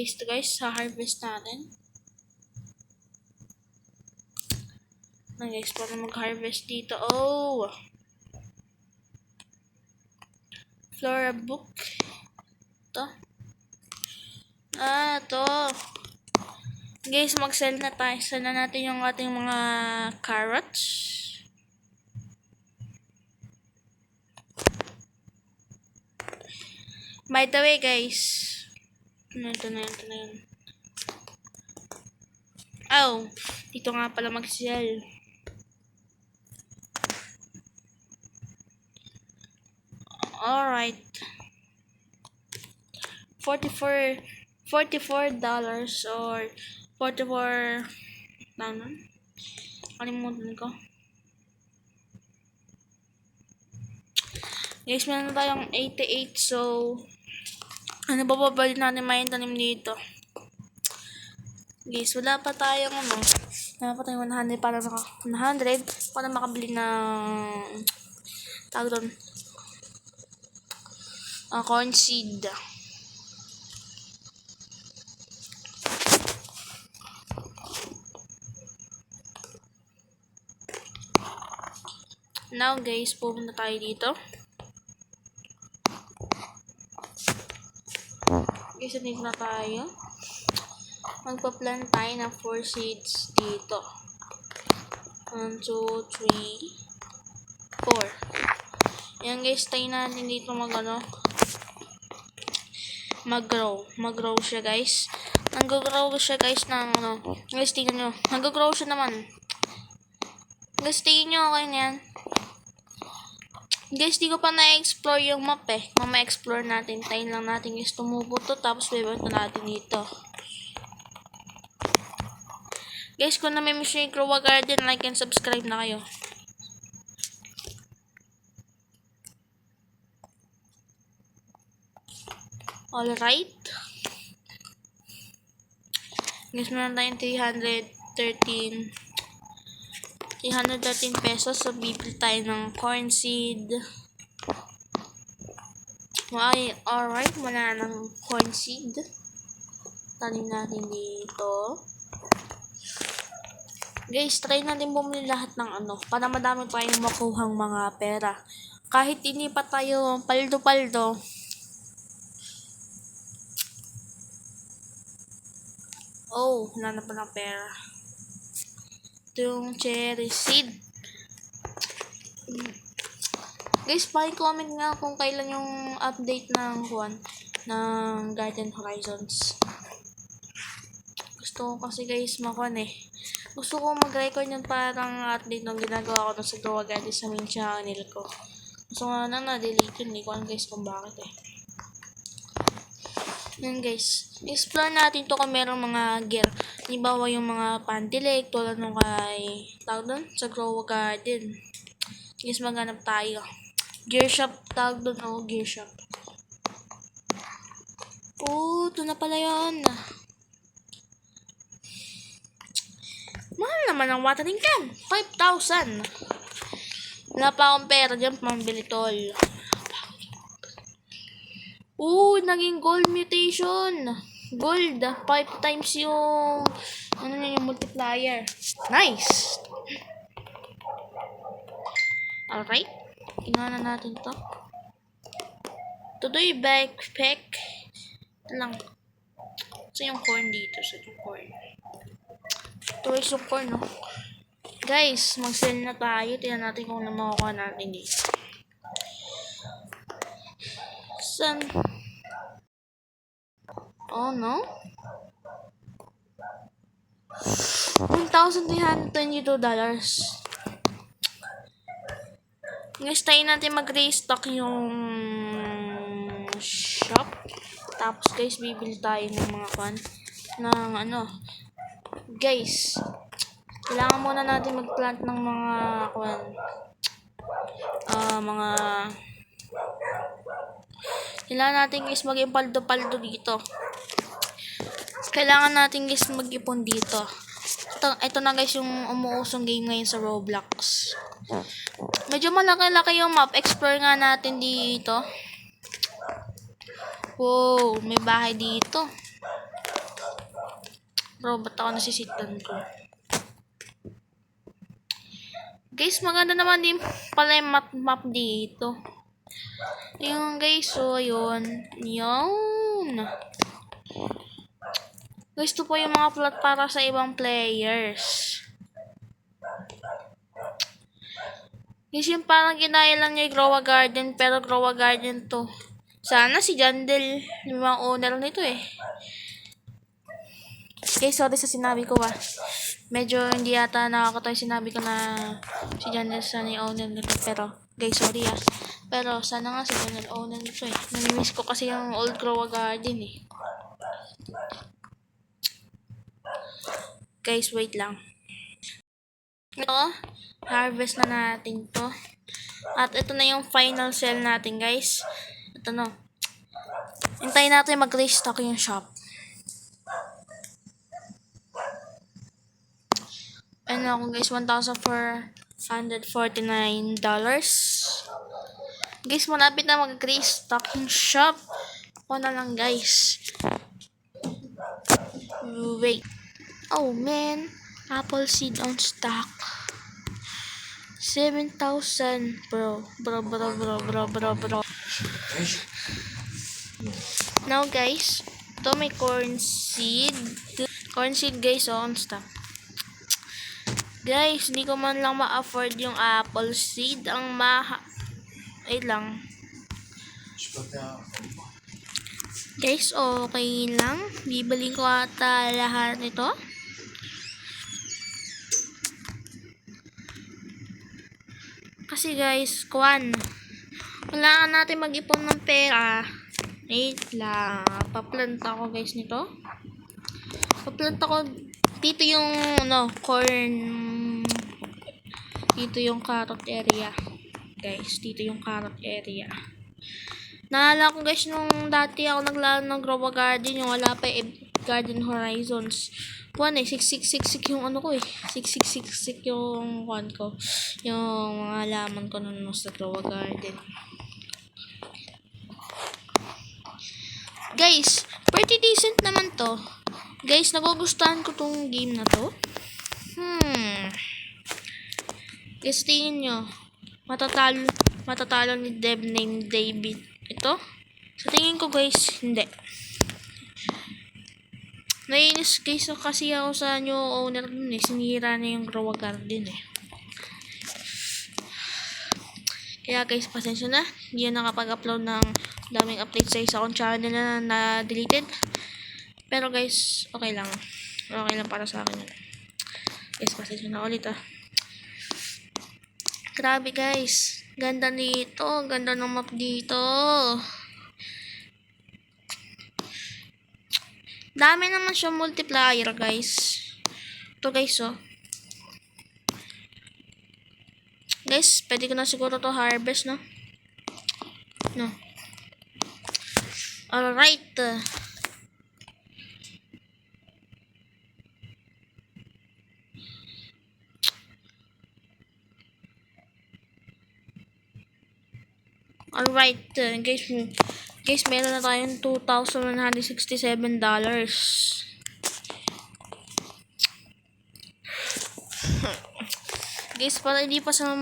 guys, ito guys, sa harvest natin. Na guys, para mag-harvest dito. Oh! Flora book. Ito. Ito. Guys, mag-sell na tayo. Sell na natin yung ating mga carrots. By the way, guys. Ito na yun. Oh, dito nga pala mag-sell. Alright. $44 or 44 kalimutan ko. Guys, meron na tayong 88. So, ano ba babalik natin may tanim dito? Guys, wala pa tayong wala pa tayong 100 para makabili ng tawag doon, corn seed. Now guys, pupunta tayo dito. Guys, dito na tayo. Magpa-plant tayo ng 4 seeds dito. 1, 2, 3, 4. Yan guys, tayo natin dito mag-grow siya guys. Nag-grow siya guys ng guys, tingnan nyo. Nag-grow siya naman. Guys, tingnan nyo, okay na yan. Guys, di ko pa na-explore yung map eh. Mama-explore natin. Tayo lang natin guys, tumubo to. Tapos bebenta natin dito. Guys, kung na-miss nyo yung Grow a Garden, like and subscribe na kayo. Alright. Guys, meron tayong 313 pesos. So, bibili tayo ng corn seed. Alright, wala ng corn seed. Tanim natin dito. Guys, try natin bumili lahat ng para madami tayong makuhang mga pera. Kahit hindi pa tayo paldo-paldo. Oh, wala na pa ng pera. Ito yung cherry seed. Guys, pa-comment nga kung kailan yung update ng Garden Horizons. Gusto ko kasi guys gusto ko mag-record yung parang update ng ginagawa ko sa Grow a Garden sa main channel ko. So nga na-delete yun. Hindi ko alam guys kung bakit Yan guys. Explore natin to kung merong mga gear. Halimbawa yung mga panty leg tulad nung sa Grow a Garden. Guys, maghanap tayo. Gear shop tawag doon. Gear shop. Oh, ito na pala yun. Mahal naman ang watering can. 5,000. Wala pa akong pera dyan. Pambili tol. Naging gold mutation. Gold. 5 times yung yung multiplier. Nice. Alright. Tingnan na natin to. Today backpack. Ito lang. So yung corn dito. So yung corn. Ito is yung corn, Guys, mag-sell na tayo. Tingnan natin kung ano makukuha natin dito. San? Oh, no? $1,322. Guys, tayo natin mag-restock yung shop. Tapos, guys, bibili tayo ng mga guys, kailangan muna natin mag-plant ng mga kailangan natin guys maging paldo-paldo dito. Kailangan natin guys mag-ipon dito. Ito na guys yung umuusong game ngayon sa Roblox. Medyo malaki-laki yung map. Explore nga natin dito. Wow, may bahay dito. Bro, ba't ako nasisitlan ko? Guys, maganda naman din pala yung map dito. Yung guys, so yun. Yun. Guys, ito po yung mga plot para sa ibang players. Guys, yung parang ginaya lang niya yung Grow a Garden, pero Grow a Garden to. Sana si Jandel, yung mga owner nito eh. Guys, sorry sa sinabi ko Medyo hindi yata nakakatawa sinabi ko na si Jandel sana yung owner nito. Pero, guys, sorry Pero, sana nga si Jandel owner nito eh. Namimiss ko kasi yung old Grow a Garden eh. Guys, wait lang. Ito, harvest na natin to. At ito na yung final sell natin, guys. Ito no. Hintayin natin mag-restock yung shop. Ano ako guys, $1,449. Guys, malapit na mag-restock yung shop. Ako na lang guys. Wait. Oh man, apple seed on stock. 7,000 bro. Now guys, ito may corn seed. Corn seed guys on stock. Guys, hindi ko man lang ma-afford yung apple seed. Ang ay lang. Guys, okay lang. Bibili ko ata lahat ito. Kasi guys, kailangan natin mag-ipon ng pera. Wait lang. Paplanta ko guys nito. Paplanta ko dito yung corn. Dito yung carrot area. Guys, dito yung carrot area. Naalala ko guys nung dati ako naglaro ng Grow a Garden, yung wala pa Garden Horizons. Siksik yung ko eh. Siksik yung ko. Yung mga halaman ko nung sa Grow a Garden. Guys, pretty decent naman to. Guys, nagugustuhan ko tong game na to. Guys, tingin nyo. Matatalo ni Dev named David. Ito? Sa tingin ko guys, hindi. Nainis guys kasi ako sa new owner dun eh. Sinira na yung Grow a Garden eh. Kaya guys, pasensya na. Hindi na nakapag-upload ng daming updates sa isa kong channel na deleted. Pero guys, okay lang. Okay lang para sa akin yun. Guys, pasensya na ulit Grabe guys. Ganda nito. Ganda ng map dito. Dami naman siya multiplier guys. Ito guys Guys, pwede ko na siguro to harvest no. Alright. Alright, guys, meron na tayong $2,167. Guys, para hindi pa sa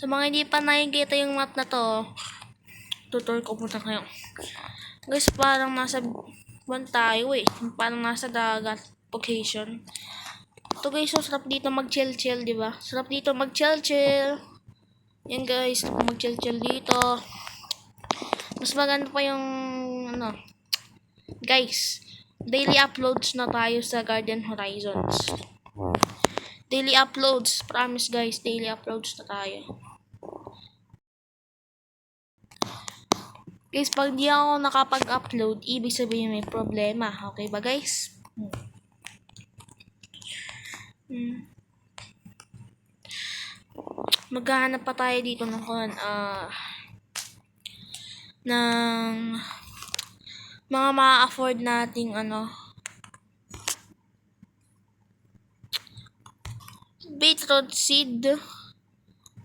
mga hindi pa nakikita yung map na to, tutor ko muna kayo. Guys, parang nasa buwan tayo eh. Parang nasa dagat location. Ito guys, sarap dito mag-chill-chill, di ba? Sarap dito mag-chill-chill. Yan guys, mag-chill-chill dito. Mas maganda pa yung guys, daily uploads na tayo sa Garden Horizons. Daily uploads, promise guys, daily uploads na tayo. Guys, pag di ako nakapag-upload, ibig sabihin may problema. Okay ba guys? Maghahanap pa tayo dito ng mga ma-afford nating beetroot seed.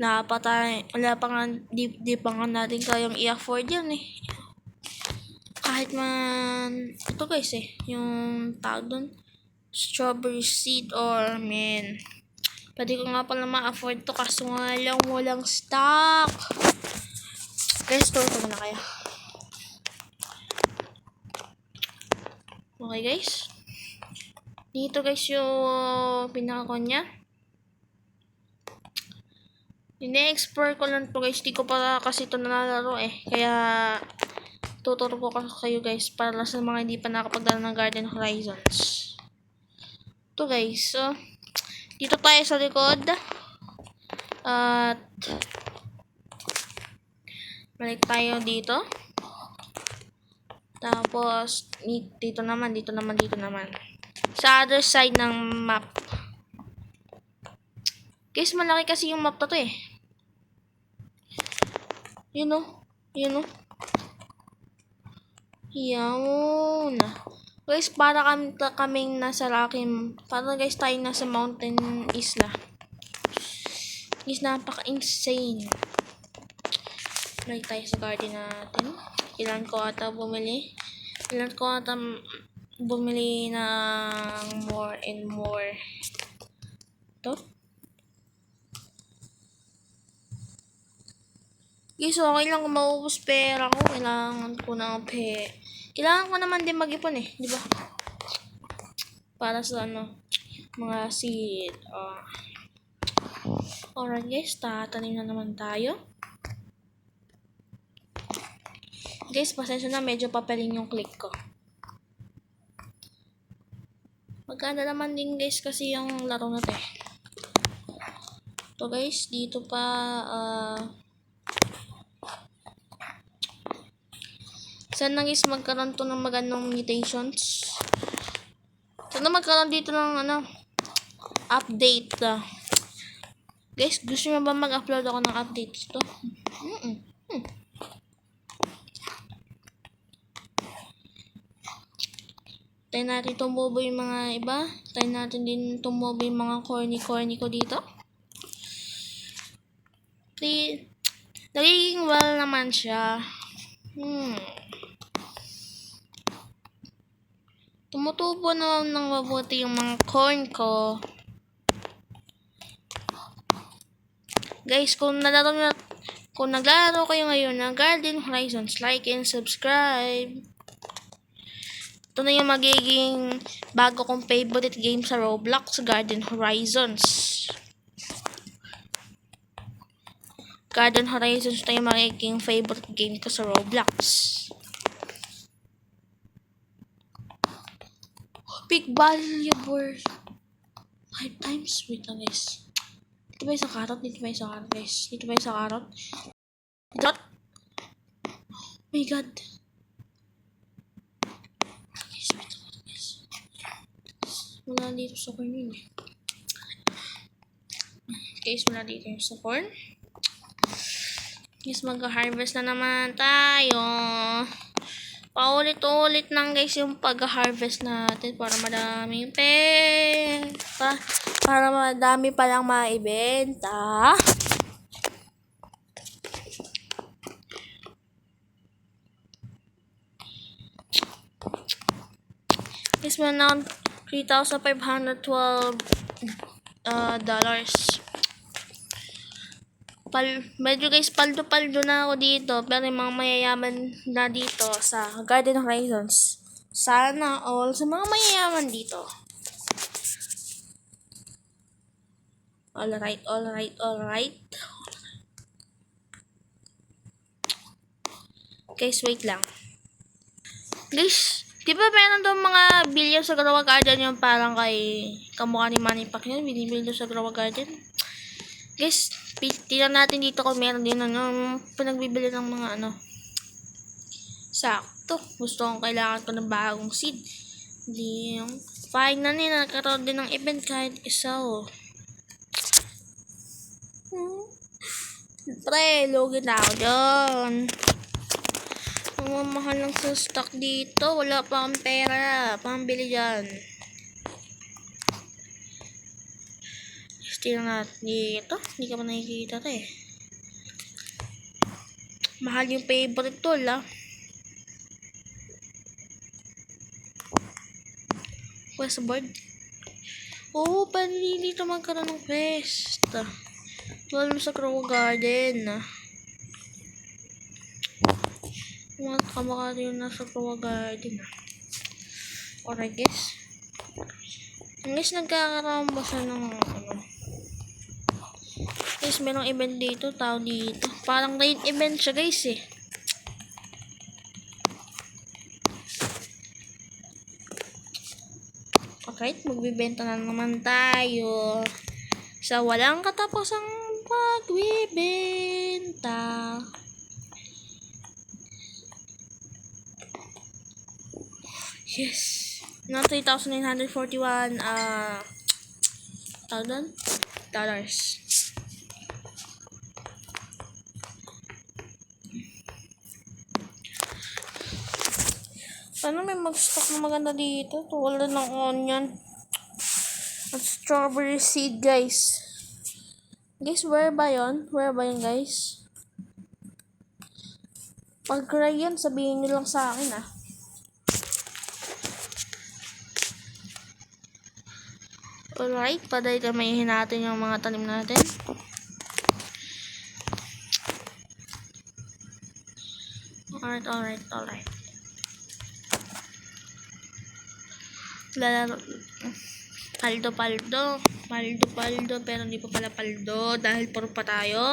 Wala pa nga, di pa nga natin kayang i-afford yan eh. Kahit man, ito guys yung tawag dun, strawberry seed or men. Pwede ko nga pala ma-afford to kaso nga lang walang stock. Guys, store ko muna kaya. Okay guys. Dito guys yung pinaka-con niya. Ine-explore ko lang to guys. Di ko pa kasi ito nalalaro eh. Kaya tuturo ko kayo guys para sa mga hindi pa nakapagdala ng Garden Horizons. Ito guys. So, dito tayo sa likod. At balik tayo dito. Tapos dito naman. Sa other side ng map. Guys, malaki kasi yung map na to eh. Yun o. Yan. Guys, para kaming nasa para guys tayo nasa mountain isla. Guys, napaka-insane. Balik tayo sa garden natin. Kailangan ko ata bumili ng more and more. Ito. Guys, okay lang kung maubos pera ko. Kailangan ko naman din mag-ipon eh. Di ba? Para sa mga seed. Alright guys, tatanim na naman tayo. Guys, pasensya na, medyo papeling yung click ko. Maganda naman din guys kasi yung laro na to eh. Ito guys, dito pa sana guys magkaroon to ng magandang mutations. Sana magkaroon dito ng update. Guys, gusto nyo ba mag-upload ako ng update ito? Tayo natin tumubo yung mga iba. Tayo natin din tumubo yung mga corny ko dito. Nagiging well naman siya. Tumutubo naman ng mabuti yung mga corn ko. Guys, kung naglalaro kayo ngayon ng Garden Horizons, like and subscribe. Ito na yung magiging bago kong favorite game sa Roblox, Garden Horizons. Garden Horizons na yung magiging favorite game ko sa Roblox. Big value worth 5 times. Wait lang guys. Dito ba yung sa carrot? Guys. Dito ba yung sa carrot? Oh my god. Wala dito sa corn yun eh. Guys, wala dito yung sa corn. Guys, mag-harvest na naman tayo. Paulit-ulit lang guys yung pag-harvest natin para madaming pera. Para madami palang maibenta. Guys, meron $3,512 dollars. Medyo guys, paldo-paldo na ako dito. Pero yung mga mayayaman na dito sa Garden Horizons. Sana all sa mga mayayaman dito. Alright. Guys, wait lang. Guys, di ba meron doon mga billion sa Grow a Garden yung parang kay kamukha ni Manny Pacquiao, binibuild sa Grow a Garden? Guys, tingnan natin dito kung meron din pinagbibili ng mga sakto. Kailangan ko ng bagong seed. Hindi yung finally nagkaroon din ng event kahit isa Pre, lugi na ako dyan. Ang mahal lang sa stock dito. Wala pa akong pera. Pambili dyan. Tingnan natin dito. Hindi ka pa nakikita ito eh. Mahal yung favorite tool Quest board. Oo, pwede dito magkaroon ng quest. Tulad mo sa Crow Garden. Mga kamukha rin nasa Crow Garden. Alright guys. Guys, nagkakaroon ba siya ng guys, merong event dito, tao dito. Parang raid event siya guys eh. Okay, magbibenta na naman tayo. Sa walang katapusang pagbibenta. Yes. Na $3,941 dollars. Sana may mag-stock na maganda dito. Tulad ng onion at strawberry seed, guys. Guys, where ba yun? Where ba yun, guys? Pag cry yan, sabihin nyo lang sa akin, ah. Alright, padaytamayin natin yung mga tanim natin. Alright. Lalaro. Paldo, pero hindi pa pala paldo dahil puro pa tayo.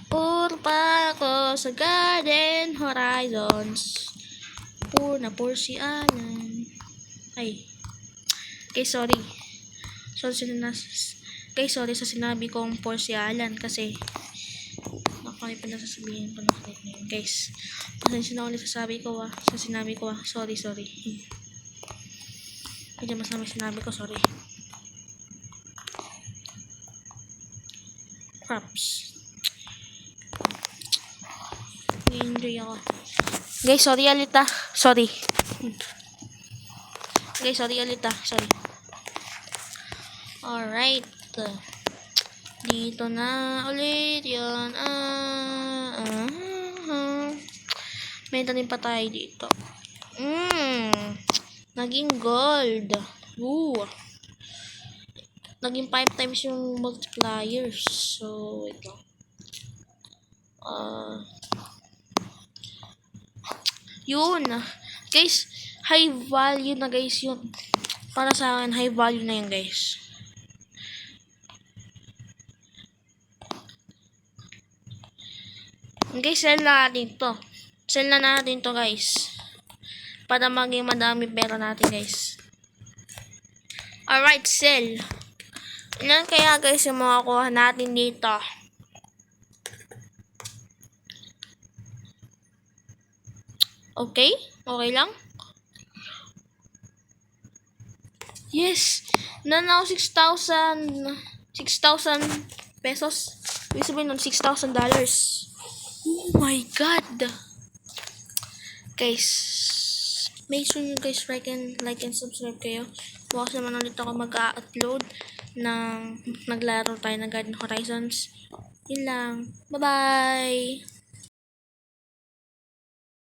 Puro pa ako sa Garden Horizons. Puro si Alan. Ay. Okay, sorry. Sorry sa sinabi kong for si Alan kasi ako ay pinasasabihin ko na ngayon. Guys, pasensya na ulit sa sinabi ko. Sorry. Medyo masama sinabi ko, sorry. Crops. Nag-enjoy ako. Guys, sorry alita. Sorry. Alright. Dito na ulit yun. May tanim pa tayo dito. Naging gold. Naging 5 times yung multipliers. So, wait lang. Yun. Guys, high value na guys yun. Para sa akin, high value na yun guys. Guys, sell na natin to guys. Para maging madami pera natin guys. Alright, sell. Ilan kaya guys yung makakuha natin dito? Okay lang? Yes! Nanaw 6,000 pesos. Ibig sabihin nun, $6,000. Oh my God! Guys, make sure you guys like and subscribe kayo. Bukas naman ulit ako mag-upload ng naglaro tayo ng Garden Horizons. Yun lang. Bye-bye!